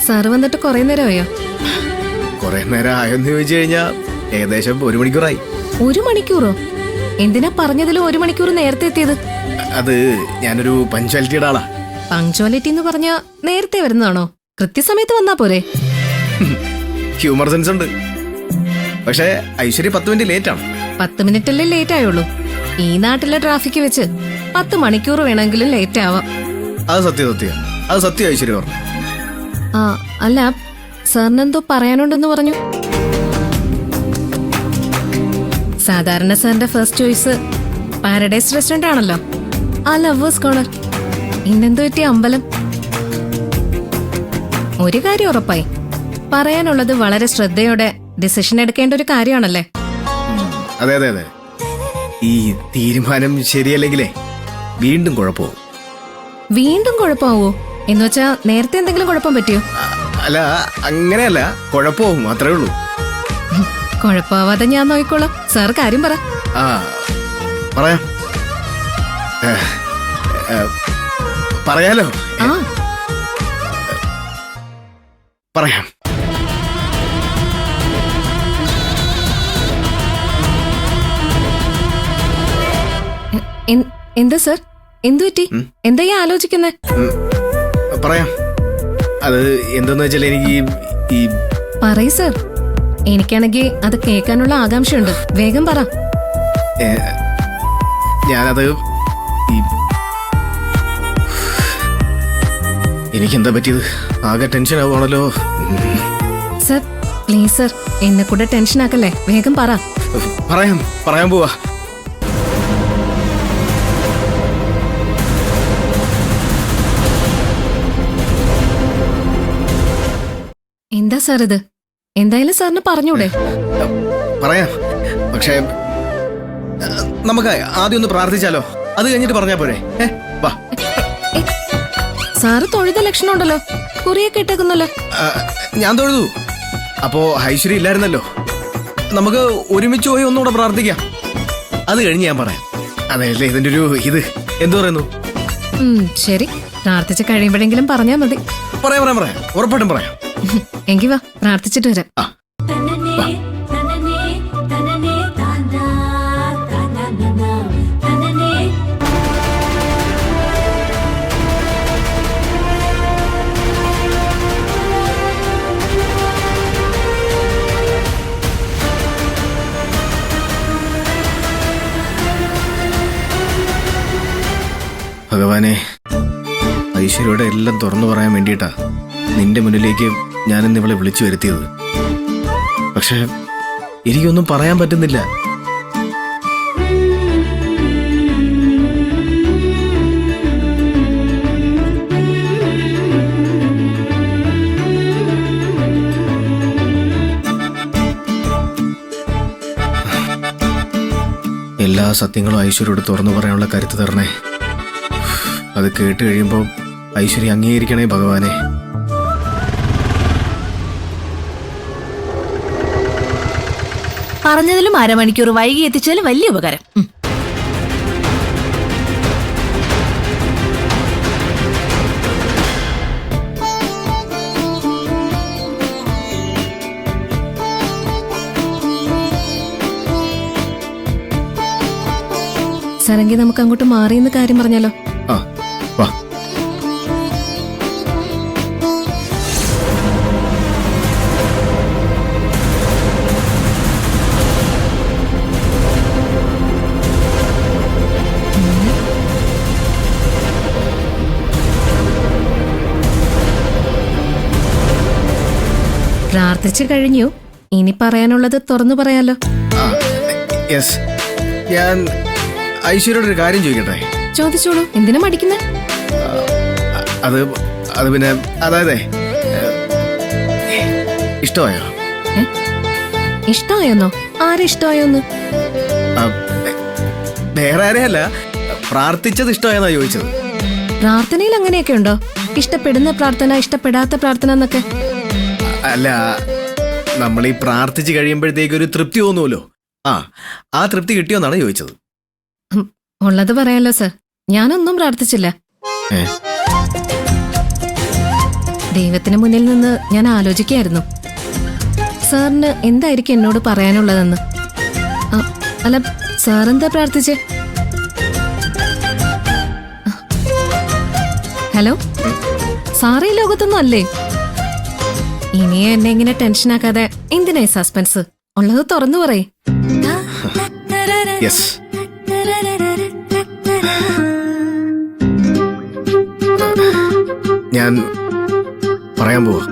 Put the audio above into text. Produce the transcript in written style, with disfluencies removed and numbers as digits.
Sir വന്നിട്ട് കുറെ നേരമായോ? കുറെ നേരം ആയെന്ന് ചോദിച്ചു കഴിഞ്ഞാ ഏകദേശം 1 മണിക്കൂറായി. 1 മണിക്കൂറോ? എന്തിനാ പറഞ്ഞതിലും 1 മണിക്കൂർ നേരത്തെ എത്തിയത്? അത് ഞാനൊരു പഞ്ച്വാലിറ്റിയുടെ ആളാ. പങ്ക്ച്വാലിറ്റി എന്ന് പറഞ്ഞാ നേരത്തെ വരുന്നതാണോ? കൃത്യസമയത്ത് വന്നാ പോരെ? ഹ്യൂമർ സെൻസ് ഉണ്ട്. പക്ഷേ ഐശ്വര്യ 10 മിനിറ്റ് ലേറ്റ് ആണ്. 10 മിനിറ്റല്ലേ ലേറ്റ് ആയുള്ളൂ. ഈ നാട്ടിലെ ട്രാഫിക് വെച്ച് 10 മണിക്കൂർ വേണമെങ്കിലും ലേറ്റ് ആവാം. അത് സത്യം ഐശ്വര്യ പറഞ്ഞു. ആ അല്ല, സാറിനെന്തോ പറയാനുണ്ടെന്ന് പറഞ്ഞു. സാധാരണ സാറിന്റെ ഫസ്റ്റ് ചോയ്സ് പാരഡൈസ് റെസ്റ്റോറന്റ് ആണല്ലോ, ആ ലവേഴ്സ് കോർണർ. ഇന്നെന്തോ പറ്റിയ അമ്പലം? ഒരു കാര്യം ഉറപ്പായി, പറയാനുള്ളത് വളരെ ശ്രദ്ധയോടെ ഡിസിഷൻ എടുക്കേണ്ട ഒരു കാര്യമാണല്ലേ? അതെ. ഈ തീരുമാനം ശരിയല്ലെങ്കിലേ വീണ്ടും കുഴപ്പമാവും. വീണ്ടും കുഴപ്പമാവോ? എന്നുവെച്ചാ നേരത്തെ എന്തെങ്കിലും കുഴപ്പം പറ്റിയോ? അല്ല, അങ്ങനെയല്ല, കുഴപ്പമാവും അത്രേ ഉള്ളൂ. കുഴപ്പമാവാതെ ഞാൻ നോക്കിക്കോളാം. സാർ കാര്യം പറ. പറയാം. പറയാലോ? ആ പറയാം. എന്താ സാർ, എന്തു പറ്റി? എന്താ ഈ ആലോചിക്കുന്നേ? പറയാം. അത് എന്തെന്ന് വെച്ചാൽ എനിക്ക് ഈ പറയ് സാർ. എനിക്കാണെങ്കിൽ അത് കേൾക്കാനുള്ള ആകാംക്ഷയുണ്ട്. വേഗം പറ. ഞാനത് എനിക്കെന്താ പറ്റിയത്? ആകെ ടെൻഷൻ ആവുകയാണല്ലോ. സർ പ്ലീസ് സർ, എന്നെ കൂടെ ടെൻഷൻ ആക്കല്ലേ. വേഗം പറ. പറയാൻ പോവാ. എന്താ സാർ ഇത്? എന്തായാലും സാറിന് പറഞ്ഞൂടെ? പറയാം, പക്ഷേ നമുക്ക് ആദ്യം ഒന്ന് പ്രാർത്ഥിച്ചാലോ? അത് കഴിഞ്ഞിട്ട് പറഞ്ഞാ പോരെ? വാ. സാറ് തൊഴുത ലക്ഷണം ഉണ്ടല്ലോ, കുറിയൊക്കെ ഇട്ടേക്കുന്നല്ലോ. ഞാൻ തൊഴുതു. അപ്പോ ഐശ്വര്യ ഇല്ലായിരുന്നല്ലോ. നമുക്ക് ഒരുമിച്ച് പോയി ഒന്നുകൂടെ പ്രാർത്ഥിക്കാം. അത് കഴിഞ്ഞ് ഞാൻ പറയാം. അതല്ലേ ഇതിന്റെ ഒരു ഇത്. എന്തു പറയുന്നു? ശരി, പ്രാർത്ഥിച്ച് കഴിയുമ്പോഴെങ്കിലും പറഞ്ഞാ മതി. പറയാം, ഉറപ്പായിട്ടും പറയാം. എങ്കി വാ, പ്രാർത്ഥിച്ചിട്ട് വരാം. ഭഗവാനെ, ഐശ്വര്യയുടെ എല്ലാം തുറന്നു പറയാൻ വേണ്ടിയിട്ടാ നിന്റെ മുന്നിലേക്ക് ഞാനിന്ന് ഇവളെ വിളിച്ചു വരുത്തിയത്. പക്ഷെ എനിക്കൊന്നും പറയാൻ പറ്റുന്നില്ല. എല്ലാ സത്യങ്ങളും ഐശ്വര്യോട് തുറന്നു പറയാനുള്ള കരുത്ത് തരണേ. അത് കേട്ട് കഴിയുമ്പോൾ ഐശ്വര്യ അംഗീകരിക്കണേ ഭഗവാനെ. പറഞ്ഞതിലും അരമണിക്കൂർ വൈകി എത്തിച്ചാലും വലിയ ഉപകാരം. സാറെങ്കിൽ നമുക്ക് അങ്ങോട്ട് മാറിയെന്ന് കാര്യം പറഞ്ഞാലോ? വാ. പ്രാർത്ഥിച്ചു കഴിഞ്ഞു. ഇനി പറയാനുള്ളത് തുറന്നു പറയാലോ? യെസ്, ഞാൻ ഐശ്വര്യോട് ഒരു കാര്യം ചോദിക്കട്ടെ? ചോദിച്ചോളൂ. എന്തിനാ മടിക്കുന്നേ? അത് പിന്നെ അതായത് ഇഷ്ടമായോ? ഇഷ്ടമായോന്നോ? ആരെ ഇഷ്ടമായോന്ന്? വേറെ ആരെയല്ല, പ്രാർത്ഥിച്ചത് ഇഷ്ടമായെന്നാ ചോദിച്ചത്. പ്രാർത്ഥനയിൽ അങ്ങനെയൊക്കെ ഉണ്ടോ? ഇഷ്ടപ്പെടുന്ന പ്രാർത്ഥന, ഇഷ്ടപ്പെടാത്ത പ്രാർത്ഥന എന്നൊക്കെ? അല്ല, നമ്മൾ ഈ പ്രാർത്ഥിച്ച് കഴിയുമ്പോഴത്തേക്ക് ഒരു തൃപ്തി തോന്നുമല്ലോ. ആ തൃപ്തി കിട്ടിയോന്നാണ് ചോദിച്ചത്. ഉള്ളത് പറയാലോ സർ, ഞാനൊന്നും പ്രാർത്ഥിച്ചില്ല. ദൈവത്തിന് മുന്നിൽ നിന്ന് ഞാൻ ആലോചിക്കായിരുന്നു സാറിന് എന്തായിരിക്കും എന്നോട് പറയാനുള്ളതെന്ന്. അല്ല, സാറെന്താ പ്രാർത്ഥിച്ചേ? ഹലോ, സാറ് ഈ ലോകത്തൊന്നും അല്ലേ? ഇനി എന്നെ ഇങ്ങനെ ടെൻഷനാക്കാതെ എന്തിനായി സസ്പെൻസ്? ഉള്ളത് തുറന്നു പറയേ. യെസ്, ഞാൻ പറയാൻ പോവാ.